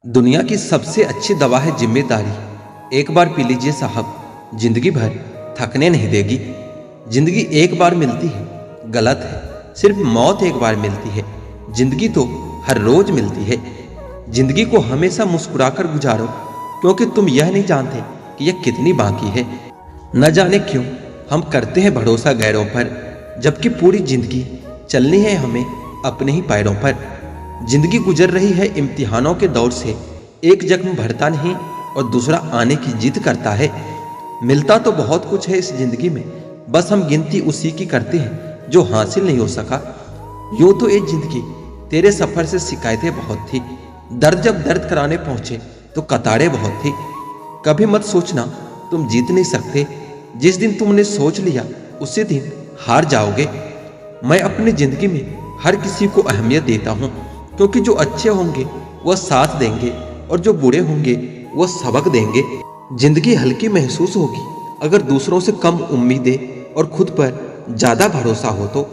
दुनिया की सबसे अच्छी दवा है जिम्मेदारी। एक बार पी लीजिए साहब, जिंदगी भर थकने नहीं देगी। जिंदगी एक बार मिलती है, गलत है। सिर्फ मौत एक बार मिलती है, जिंदगी तो हर रोज मिलती है। जिंदगी को हमेशा मुस्कुराकर गुजारो, क्योंकि तुम यह नहीं जानते कि यह कितनी बाकी है। न जाने क्यों हम करते हैं भरोसा गैरों पर, जबकि पूरी जिंदगी चलनी है हमें अपने ही पैरों पर। जिंदगी गुजर रही है इम्तिहानों के दौर से, एक जख्म भरता नहीं और दूसरा आने की जिद करता है। मिलता तो बहुत कुछ है इस जिंदगी में, बस हम गिनती उसी की करते हैं जो हासिल नहीं हो सका। यूं तो ये जिंदगी तेरे सफर से शिकायतें बहुत थी, दर्द जब दर्द कराने पहुंचे तो कतारें बहुत थी। कभी मत सोचना तुम जीत नहीं सकते, जिस दिन तुमने सोच लिया उसी दिन हार जाओगे। मैं अपनी जिंदगी में हर किसी को अहमियत देता हूँ, क्योंकि जो अच्छे होंगे वह साथ देंगे और जो बुरे होंगे वह सबक देंगे। जिंदगी हल्की महसूस होगी अगर दूसरों से कम उम्मीदें और खुद पर ज्यादा भरोसा हो तो।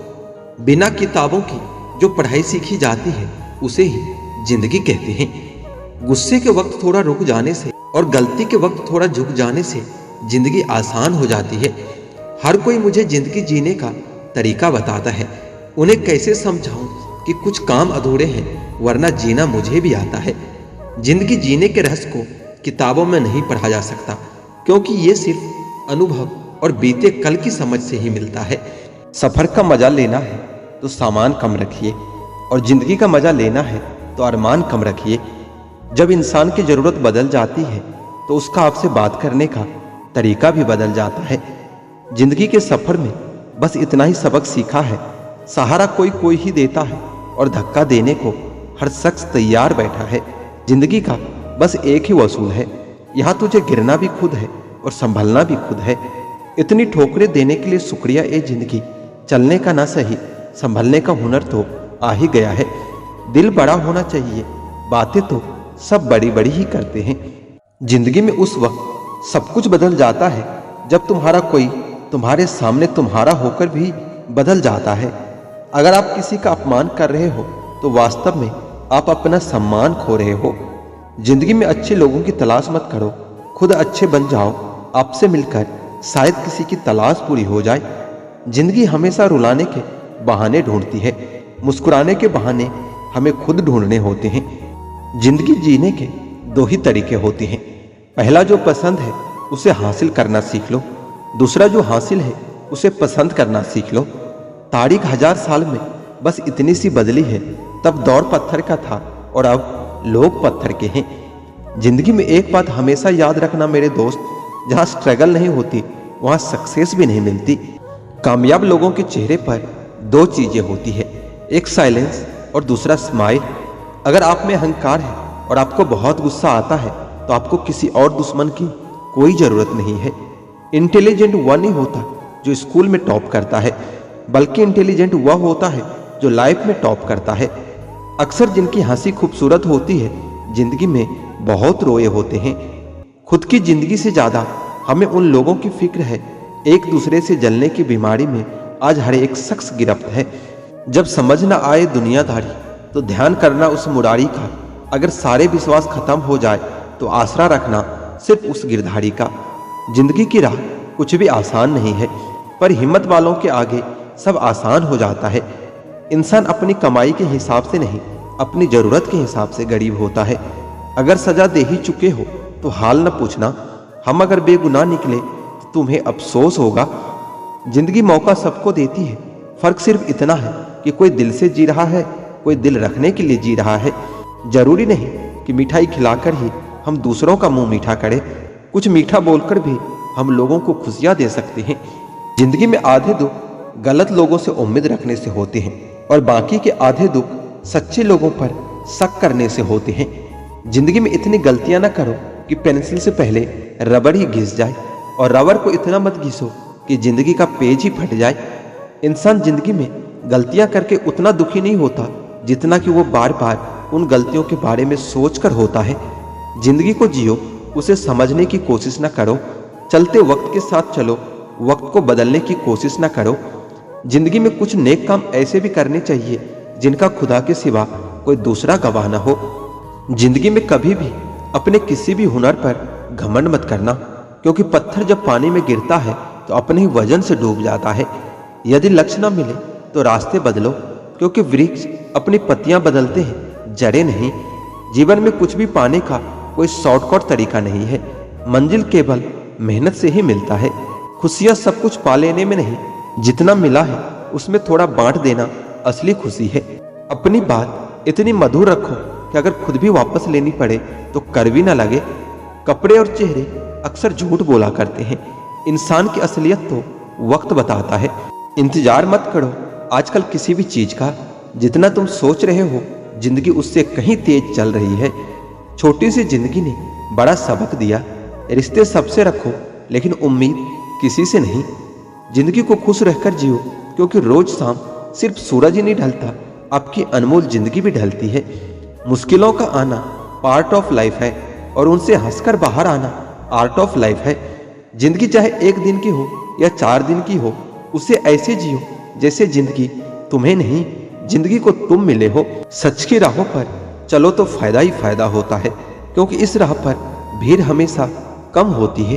बिना किताबों की जो पढ़ाई सीखी जाती है उसे ही जिंदगी कहते हैं। गुस्से के वक्त थोड़ा रुक जाने से और गलती के वक्त थोड़ा झुक जाने से जिंदगी आसान हो जाती है। हर कोई मुझे जिंदगी जीने का तरीका बताता है, उन्हें कैसे समझाऊं कि कुछ काम अधूरे हैं, वरना जीना मुझे भी आता है। जिंदगी जीने के रहस्य को किताबों में नहीं पढ़ा जा सकता, क्योंकि ये सिर्फ अनुभव और बीते कल की समझ से ही मिलता है। सफर का मजा लेना है तो सामान कम रखिए, और जिंदगी का मजा लेना है तो अरमान कम रखिए। जब इंसान की जरूरत बदल जाती है तो उसका आपसे बात करने का तरीका भी बदल जाता है। जिंदगी के सफर में बस इतना ही सबक सीखा है, सहारा कोई कोई ही देता है और धक्का देने को हर शख्स तैयार बैठा है। जिंदगी का बस एक ही वसूल है, यहाँ तुझे गिरना भी खुद है और संभलना भी खुद है। इतनी ठोकरें देने के लिए शुक्रिया ए जिंदगी, चलने का ना सही संभलने का हुनर तो आ ही गया है। दिल बड़ा होना चाहिए, बातें तो सब बड़ी बड़ी ही करते हैं। जिंदगी में उस वक्त सब कुछ बदल जाता है जब तुम्हारा कोई तुम्हारे सामने तुम्हारा होकर भी बदल जाता है। अगर आप किसी का अपमान कर रहे हो तो वास्तव में आप अपना सम्मान खो रहे हो। जिंदगी में अच्छे लोगों की तलाश मत करो, खुद अच्छे बन जाओ। आपसे मिलकर शायद किसी की तलाश पूरी हो जाए। जिंदगी हमेशा रुलाने के बहाने ढूंढती है, मुस्कुराने के बहाने हमें खुद ढूंढने होते हैं। जिंदगी जीने के दो ही तरीके होते हैं, पहला जो पसंद है उसे हासिल करना सीख लो, दूसरा जो हासिल है उसे पसंद करना सीख लो। तारीख 1000 साल में बस इतनी सी बदली है, तब दौर पत्थर का था और अब लोग पत्थर के हैं। जिंदगी में एक बात हमेशा याद रखना मेरे दोस्त, जहां स्ट्रगल नहीं होती वहां सक्सेस भी नहीं मिलती। कामयाब लोगों के चेहरे पर दो चीजें होती है, एक साइलेंस और दूसरा स्माइल। अगर आप में अहंकार है और आपको बहुत गुस्सा आता है तो आपको किसी और दुश्मन की कोई जरूरत नहीं है। इंटेलिजेंट वह नहीं होता जो स्कूल में टॉप करता है, बल्कि इंटेलिजेंट वह होता है जो लाइफ में टॉप करता है। अक्सर जिनकी हंसी खूबसूरत होती है जिंदगी में बहुत रोए होते हैं। खुद की जिंदगी से ज्यादा हमें उन लोगों की फिक्र है, एक दूसरे से जलने की बीमारी में आज हर एक शख्स गिरफ्त है। जब समझ न आए दुनियादारी तो ध्यान करना उस मुरारी का, अगर सारे विश्वास खत्म हो जाए तो आसरा रखना सिर्फ उस गिरधारी का। जिंदगी की राह कुछ भी आसान नहीं है, पर हिम्मत वालों के आगे सब आसान हो जाता है। इंसान अपनी कमाई के हिसाब से नहीं, अपनी जरूरत के हिसाब से गरीब होता है। अगर सजा दे ही चुके हो तो हाल न पूछना, हम अगर बेगुनाह निकले तो तुम्हें अफसोस होगा। जिंदगी मौका सबको देती है, फर्क सिर्फ इतना है कि कोई दिल से जी रहा है, कोई दिल रखने के लिए जी रहा है। जरूरी नहीं कि मिठाई खिलाकर ही हम दूसरों का मुंह मीठा करें, कुछ मीठा बोलकर भी हम लोगों को खुशियां दे सकते हैं। जिंदगी में आधे दुख गलत लोगों से उम्मीद रखने से होते हैं और बाकी के आधे दुख सच्चे लोगों पर शक करने से होते हैं। जिंदगी में इतनी गलतियां ना करो कि पेंसिल से पहले रबड़ ही घिस जाए, और रबड़ को इतना मत घिसो कि जिंदगी का पेज ही फट जाए। इंसान जिंदगी में गलतियां करके उतना दुखी नहीं होता जितना कि वो बार बार उन गलतियों के बारे में सोचकर होता है। जिंदगी को जियो, उसे समझने की कोशिश ना करो। चलते वक्त के साथ चलो, वक्त को बदलने की कोशिश ना करो। जिंदगी में कुछ नेक काम ऐसे भी करने चाहिए जिनका खुदा के सिवा कोई दूसरा गवाह ना हो। जिंदगी में कभी भी अपने किसी भी हुनर पर घमंड मत करना, क्योंकि पत्थर जब पानी में गिरता है तो अपने ही वजन से डूब जाता है। यदि लक्ष्य न मिले तो रास्ते बदलो, क्योंकि वृक्ष अपनी पत्तियां बदलते हैं, जड़ें नहीं। जीवन में कुछ भी पाने का कोई शॉर्टकट तरीका नहीं है। मंजिल केवल मेहनत से ही मिलता है। खुशियां सब कुछ पा लेने में नहीं, जितना मिला है उसमें थोड़ा बांट देना असली खुशी है। अपनी बात इतनी मधुर रखो कि अगर खुद भी वापस लेनी पड़े तो कड़वी ना लगे। कपड़े और चेहरे अक्सर झूठ बोला करते हैं, इंसान की असलियत तो वक्त बताता है। इंतजार मत करो आजकल किसी भी चीज का, जितना तुम सोच रहे हो जिंदगी उससे कहीं तेज चल रही है। छोटी सी जिंदगी ने बड़ा सबक दिया। रिश्ते सबसे रखो लेकिन उम्मीद किसी से नहीं। जिंदगी को खुश रहकर जियो, क्योंकि रोज शाम सिर्फ सूरज ही नहीं ढलता, आपकी अनमोल जिंदगी भी ढलती है। मुश्किलों का आना पार्ट ऑफ लाइफ है और उनसे हंसकर बाहर आना आर्ट ऑफ लाइफ है। जिंदगी चाहे एक दिन की हो या 4 दिन की हो, उसे ऐसे जियो जैसे जिंदगी तुम्हें नहीं, जिंदगी को तुम मिले हो। सच की राहों पर चलो तो फायदा ही फायदा होता है, क्योंकि इस राह पर भीड़ हमेशा कम होती है।